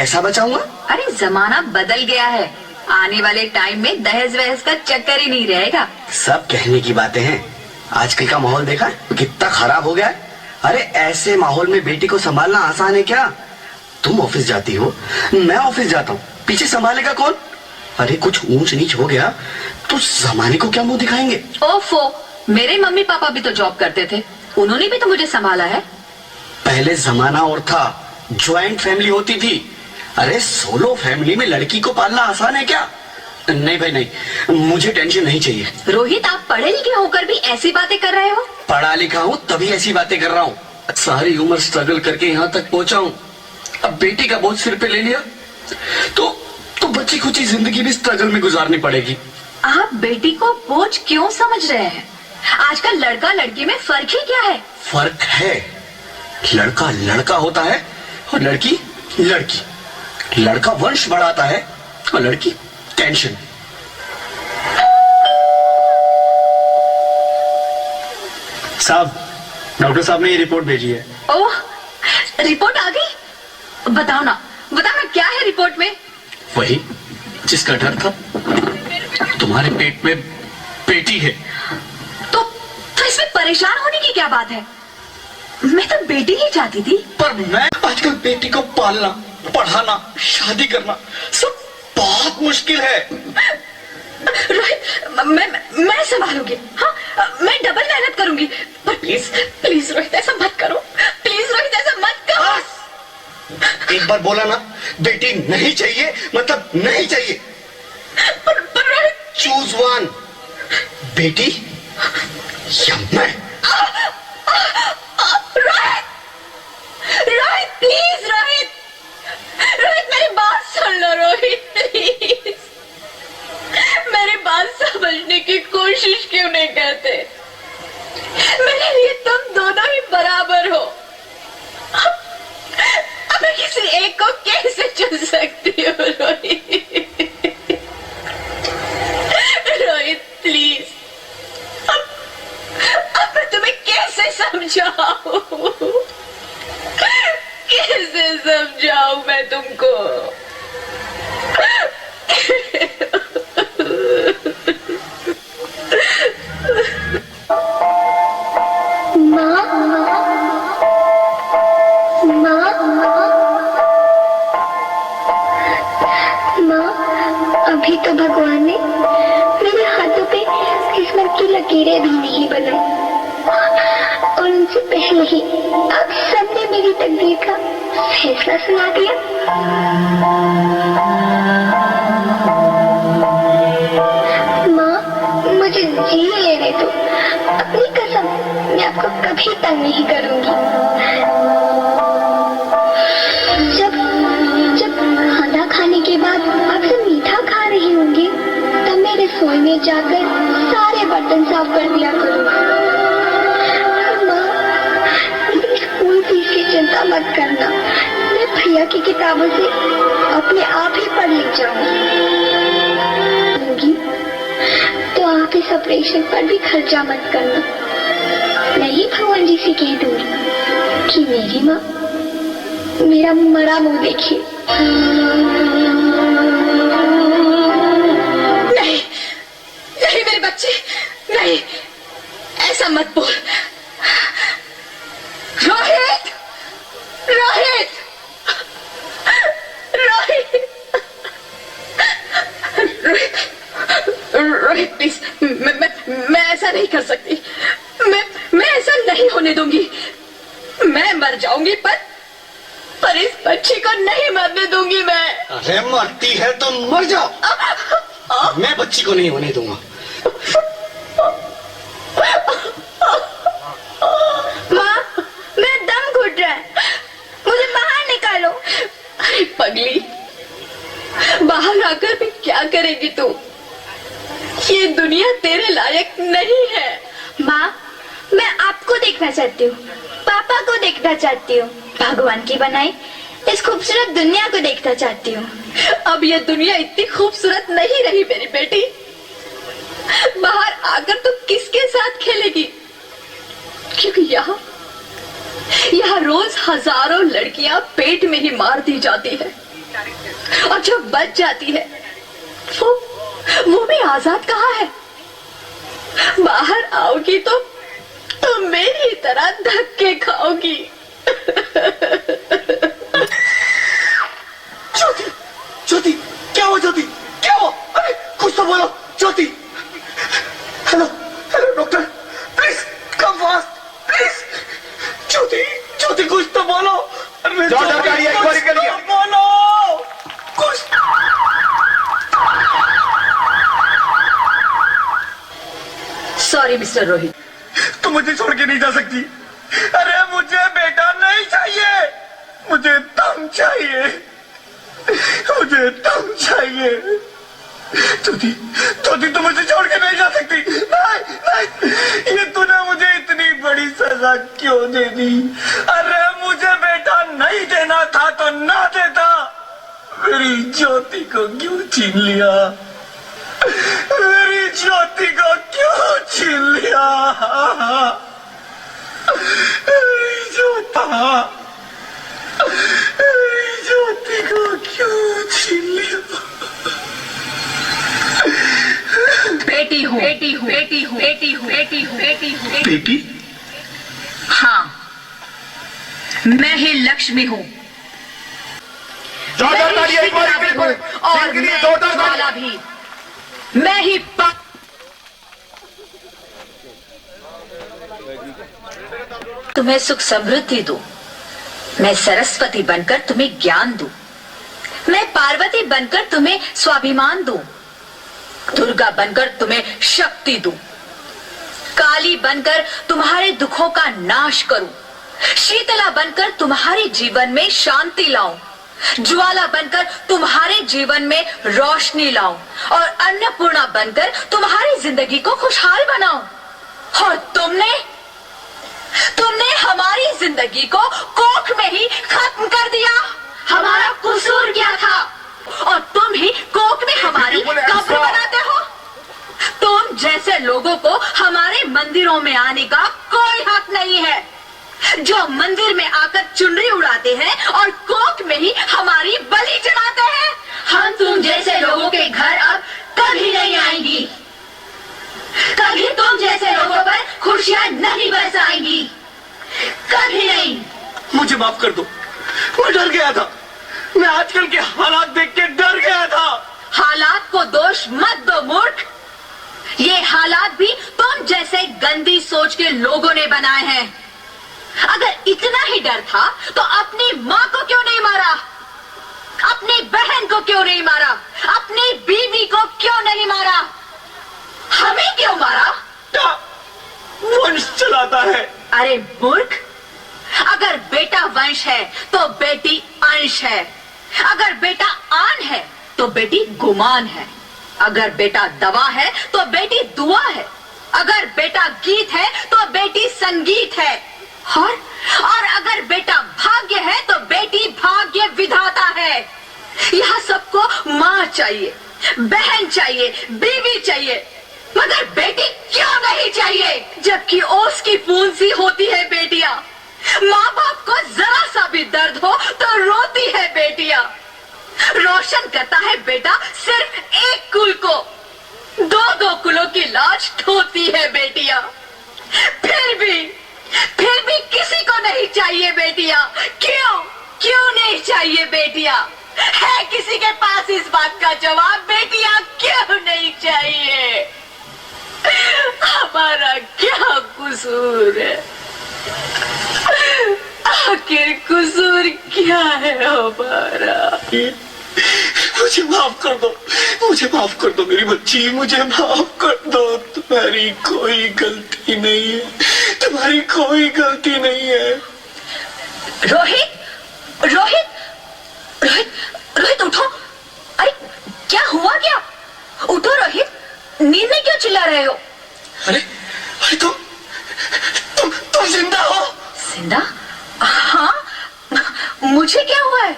पैसा बचाऊंगा? अरे जमाना बदल गया है, आने वाले टाइम में दहेज वहेज का चक्कर ही नहीं रहेगा। सब कहने की बातें हैं, आजकल का माहौल देखा कितना खराब हो गया है। अरे ऐसे माहौल में बेटी को संभालना आसान है क्या? तुम ऑफिस जाती हो, मैं ऑफिस जाता हूँ, पीछे संभालेगा कौन? अरे कुछ ऊंच नीच हो गया तो जमाने को क्या मुंह दिखाएंगे? ओफो, मेरे मम्मी पापा भी तो जॉब करते थे, उन्होंने भी तो मुझे संभाला है। पहले जमाना और था, ज्वाइंट फैमिली होती थी। अरे सोलो फैमिली में लड़की को पालना आसान है क्या? नहीं भाई नहीं, मुझे टेंशन नहीं चाहिए। रोहित, आप पढ़े लिखे होकर भी ऐसी बातें कर रहे हो? पढ़ा लिखा हूँ तभी ऐसी बातें कर रहा हूँ। सारी उम्र स्ट्रगल करके यहाँ तक पहुंचा हूँ, अब बेटी का बोझ सिर पे ले लिया तो बच्ची खुची जिंदगी भी स्ट्रगल में गुजारनी पड़ेगी। आप बेटी को बोझ क्यों समझ रहे हैं? आजकल लड़का लड़की में फर्क ही क्या है? फर्क है, लड़का लड़का होता है और लड़की लड़की। लड़का वंश बढ़ाता है और लड़की टेंशन। साहब, डॉक्टर साहब ने ये रिपोर्ट भेजी है। ओह, रिपोर्ट आ गई? बताओ ना क्या है रिपोर्ट में? वही जिसका डर था, तुम्हारे पेट में बेटी है। तो इसमें परेशान होने की क्या बात है? मैं तो बेटी ही चाहती थी। पर मैं आजकल बेटी को पालना, पढ़ाना, शादी करना सब बहुत मुश्किल है। रोहित, मैं संभालूंगी। हाँ, मैं डबल मेहनत करूंगी। पर प्लीज रोहित ऐसा मत करो। प्लीज रोहित ऐसा मत करो। एक बार बोला ना, बेटी नहीं चाहिए मतलब नहीं चाहिए। पर रोहित, चूज वन, बेटी या मैं। रोहित प्लीज, रोहित मेरी बात सुन लो। रोहित प्लीज, मेरी बात समझने की कोशिश क्यों नहीं करते? मेरे लिए तुम दोनों ही बराबर हो। अब मैं किसी एक को कैसे चुन सकती हूँ? रोहित प्लीज, अब मैं तुम्हें कैसे समझाऊं? कैसे समझाऊं मैं तुमको? अभी तो भगवान ने मेरे हाथों पे किस्मत की लकीरें भी नहीं बनाई और उनसे पहले ही अब सबने मेरी तकदीर का फैसला सुना दिया। माँ, मुझे जी लेने दो। अपनी कसम, मैं आपको कभी तंग नहीं करूंगी। जब खाना खाने के बाद आपसे मीठा खा रही होंगी तब मैं रसोई में जाकर सारे बर्तन साफ कर दिया करूँगा। माँ, स्कूल फीस की चिंता मत करना, मैं भैया की किताबों से अपने आप ही पढ़ लिख जाऊंगी। तो आप इस ऑपरेशन पर भी खर्चा मत करना। मैं ही भगवान जी से कह दूंगी कि मेरी माँ मेरा मरा मुंह देखिए। नहीं मेरे बच्चे, नहीं, ऐसा मत बोल। रोहित, रोहित, रोहित, रोहित प्लीज, मैं ऐसा नहीं कर सकती। मैं ऐसा नहीं होने दूंगी। मैं मर जाऊंगी पर इस बच्ची को नहीं मरने दूंगी मैं। अरे मरती है तो मर जाओ, मैं बच्ची को नहीं होने दूंगा। माँ, मेरा दम घुट रहा है, मुझे बाहर निकालो। अरे पगली, बाहर आकर भी क्या करेगी तू? ये दुनिया तेरे लायक नहीं है। माँ, मैं आपको देखना चाहती हूँ, पापा को देखना चाहती हूँ, भगवान की बनाई इस खूबसूरत दुनिया को देखना चाहती हूँ। अब ये दुनिया इतनी खूबसूरत नहीं रही मेरी बेटी। बाहर आकर तू किसके साथ खेलेगी? क्योंकि यहाँ रोज हजारों लड़कियां पेट में ही मार दी जाती है। और जब बच जाती है वो भी आजाद कहाँ है? बाहर आओगी तो मेरी तरह धक्के खाओगी। ज्योति, ज्योति, क्या हुआ ज्योति? क्या हुआ? अरे कुछ तो बोलो Jyoti. Hello, hello doctor, please come fast, please. Jyoti, Jyoti कुछ तो बोलो। अरे डॉक्टर गाड़ी एक बार के लिए बोलो कुछ। सॉरी मिस्टर रोहित, तुम मुझे छोड़ के नहीं जा सकती। अरे मुझे बेटा नहीं चाहिए, मुझे तुम चाहिए, मुझे तुम चाहिए। ज्योति, ज्योति तुम मुझे छोड़ के नहीं जा सकती। नहीं, नहीं, ये तूने मुझे इतनी बड़ी सजा क्यों दे दी? अरे मुझे बेटा नहीं देना था तो ना देता। मेरी ज्योति को क्यों छीन लिया? मेरी ज्योति को क्यों छीन लिया? मेरी ज्योति, मेरी ज्योति को क्यों छीन लिया? बेटी हूँ, बेटी हूँ, बेटी हूँ, बेटी हूँ, बेटी हूँ, बेटी हूँ, बेटी? हाँ, मैं ही लक्ष्मी हूँ। डॉक्टर गाड़ी एक बार के लिए और मैं ज्वाला भी, मैं ही तुम्हें सुख समृद्धि दूं, मैं सरस्वती बनकर तुम्हें ज्ञान दूं, मैं पार्वती बनकर तुम्हें स्वाभिमान दूं, दुर्गा बनकर तुम्हें शक्ति दूं, काली बनकर तुम्हारे दुखों का नाश करूं, शीतला बनकर तुम्हारे जीवन में शांति लाऊं, ज्वाला बनकर तुम्हारे जीवन में रोशनी लाऊं और अन्नपूर्णा बनकर तुम्हारी जिंदगी को खुशहाल बनाऊं। और तुमने हमारी जिंदगी को कोख में ही खत्म कर दिया। हमारा कसूर क्या था? और तुम ही कोख में हमारी कब्र बनाते हो। तुम जैसे लोगों को हमारे मंदिरों में आने का कोई हक नहीं है, जो मंदिर में आकर चुनरी उड़ाते हैं और कोख में ही हमारी बलि चढ़ाते हैं। हम तुम जैसे लोगों के घर अब कभी नहीं आएंगी, कभी तुम जैसे लोगों पर खुशियां नहीं बरसाएंगी, कभी नहीं। मुझे माफ कर दो, मैं डर गया था। मैं आजकल के हालात देख के डर गया था। हालात को दोष मत दो मूर्ख, ये हालात भी तुम जैसे गंदी सोच के लोगों ने बनाए हैं। अगर इतना ही डर था तो अपनी माँ को क्यों नहीं मारा? अपनी बहन को क्यों नहीं मारा? अपनी बीवी को क्यों नहीं मारा? हमें क्यों मारा? क्या वंश चलाता है? अरे मूर्ख, अगर बेटा वंश है तो बेटी अंश है, अगर बेटा आन है तो बेटी गुमान है, अगर बेटा दवा है तो बेटी दुआ है, अगर बेटा गीत है तो बेटी संगीत है, और अगर बेटा भाग्य है तो बेटी भाग्य विधाता है। यहाँ सबको माँ चाहिए, बहन चाहिए, बीवी चाहिए, मगर बेटी क्यों नहीं चाहिए? जबकि ओस की बूंद सी होती है बेटियां, माँ बाप को जरा सा भी दर्द हो तो रोती है बेटियां। रोशन करता है बेटा सिर्फ एक कुल को, दो कुलों की लाज ढोती है बेटियां। फिर भी किसी को नहीं चाहिए बेटियां। क्यों नहीं चाहिए बेटियां? है किसी के पास इस बात का जवाब? बेटियां क्यों नहीं चाहिए? हमारा क्या कसूर है? आखिर कसूर क्या है हमारा? मुझे माफ कर दो, मुझे माफ कर दो मेरी बच्ची, मुझे माफ कर दो। तुम्हारी कोई गलती नहीं है, तुम्हारी कोई गलती नहीं है। रोहित, रोहित, रोहित, रोहित उठो। अरे क्या हुआ क्या? उठो रोहित, नींद में क्यों चिल्ला रहे हो? अरे अरे तुम जिंदा हो? जिंदा? हाँ, मुझे क्या हुआ है?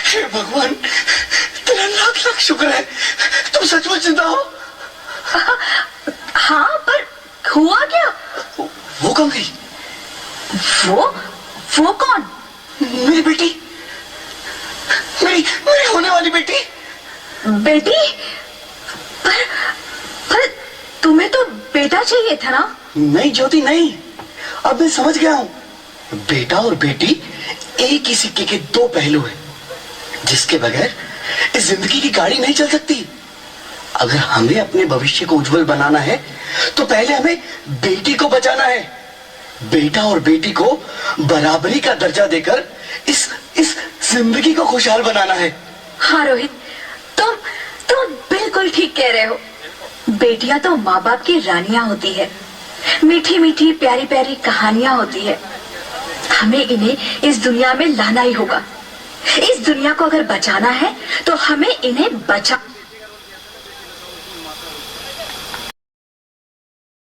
हे भगवान, तेरा लाख लाख शुक्र है, तुम सचमुच जिंदा हो। हाँ, पर हुआ क्या? वो कौन गई? वो कौन? मेरी बेटी, मेरी होने वाली बेटी। बेटी? पर तुम्हें तो बेटा चाहिए था ना? नहीं ज्योति नहीं, अब मैं समझ गया हूं। बेटा और बेटी एक ही सिक्के के दो पहलू हैं, जिसके बगैर इस जिंदगी की गाड़ी नहीं चल सकती। अगर हमें अपने भविष्य को उज्जवल बनाना है तो पहले हमें बेटी को बचाना है। बेटा और बेटी को बराबरी का दर्जा देकर इस जिंदगी को खुशहाल बनाना है। हाँ रोहित, तुम बिल्कुल ठीक कह रहे हो। बेटियां तो माँ बाप की रानियां होती है, मीठी मीठी प्यारी प्यारी कहानियां होती है। हमें इन्हें इस दुनिया में लाना ही होगा। इस दुनिया को अगर बचाना है तो हमें इन्हें बचा